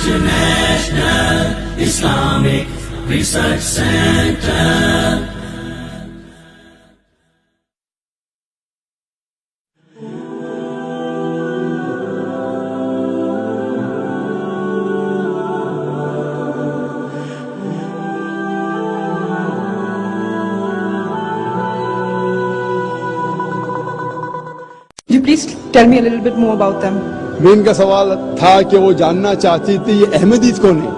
International Islamic Research Center. Could you please tell me a little bit more about them? Main का सवाल था कि वो जानना चाहती थी ये अहमदीज कौन है।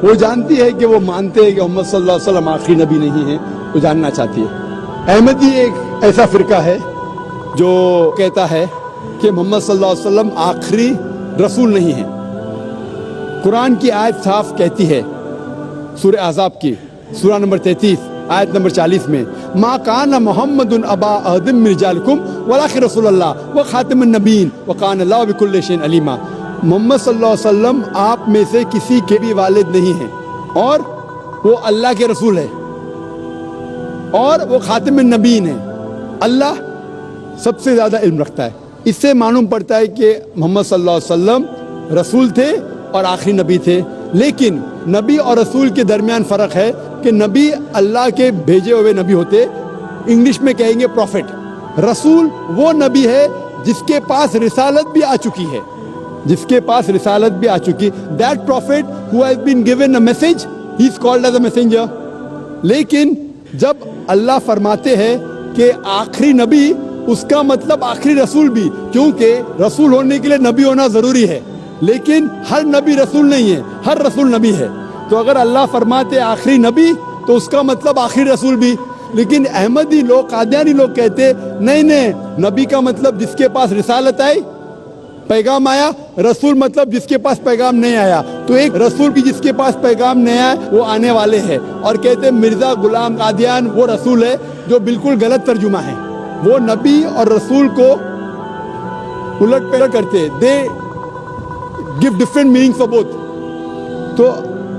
वो जानती है कि वो मानते हैं कि मोहम्मद सल्लल्लाहु अलैहि वसल्लम आखिरी नबी नहीं है, वो जानना चाहती है। अहमदी एक ऐसा फिरका है जो कहता है कि मोहम्मद सल्लल्लाहु अलैहि वसल्लम आखिरी रसूल नहीं है। कुरान की आयत साफ कहती है, सूरह अहज़ाब की सूरा नंबर 33 आयत नंबर 40 में, मा कान मुहम्मदुन अबा अहदिम मिन रिजालिकुम वलाकिन रसूलुल्लाह व खातिमुन नबीय्यीन व कान अल्लाहु बिकुल्लि शैइन अलीमा। मोहम्मद सल्लल्लाहु अलैहि वसल्लम आप में से किसी के भी वालिद नहीं हैं और वो अल्लाह के रसूल है और वो खातिमुन नबीय्यीन है। अल्लाह सबसे ज़्यादा इल्म रखता है। इससे मालूम पड़ता है कि मोहम्मद सल्लल्लाहु अलैहि वसल्लम रसूल थे और आखिरी नबी थे। लेकिन नबी और रसूल के दरमियान फ़र्क है कि नबी अल्लाह के भेजे हुए नबी होते, इंग्लिश में कहेंगे प्रॉफिट। रसूल वो नबी है जिसके पास रिसालत भी आ चुकी है, जिसके पास रिसालत भी आ चुकी। That prophet who has been given a message, he is called as a messenger. लेकिन जब अल्लाह फरमाते हैं कि आखिरी नबी, उसका मतलब आखिरी रसूल भी, क्योंकि रसूल होने के लिए नबी होना ज़रूरी है। लेकिन हर नबी रसूल नहीं है, हर रसूल नबी है। तो अगर अल्लाह फरमाते आखिरी नबी तो उसका मतलब आखिरी रसूल भी। लेकिन अहमदी लोग, कादियानी लोग कहते नहीं नहीं, नबी का मतलब जिसके पास रिसालत आई, पैगाम आया, रसूल मतलब जिसके पास पैगाम नहीं आया। तो एक रसूल भी जिसके पास पैगाम नहीं आया वो आने वाले हैं। और कहते मिर्ज़ा गुलाम कादियान वो रसूल है, जो बिल्कुल गलत तर्जुमा है। वो नबी और रसूल को उलट पलट करते, they give different meaning for both. तो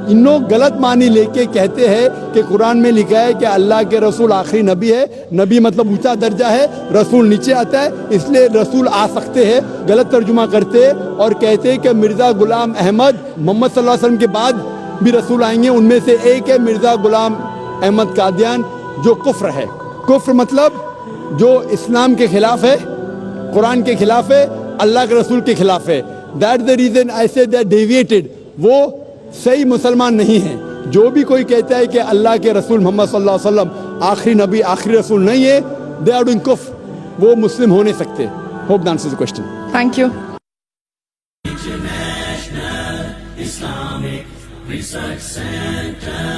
इन्हों गलत मानी लेके कहते हैं कि कुरान में लिखा है कि अल्लाह के रसूल आखिरी नबी है। नबी मतलब ऊंचा दर्जा है, रसूल नीचे आता है, इसलिए रसूल आ सकते हैं। गलत तर्जुमा करते और कहते हैं कि मिर्ज़ा गुलाम अहमद मोहम्मद सल्लल्लाहु अलैहि वसल्लम के बाद भी रसूल आएंगे। उनमें से एक है मिर्ज़ा गुलाम अहमद कादियान, जो कुफ्र है। कुफ्र मतलब जो इस्लाम के खिलाफ है, कुरान के खिलाफ है, अल्लाह के रसूल के खिलाफ है। That the reason I say that deviated, वो सही मुसलमान नहीं है। जो भी कोई कहता है कि अल्लाह के रसूल मोहम्मद सल्लल्लाहु अलैहि वसल्लम आखिरी नबी, आखिरी रसूल नहीं है, दे आर डूइंग कुफ्र, वो मुस्लिम हो नहीं सकते। Hope that answers the question. Thank you. International Islamic Research Center.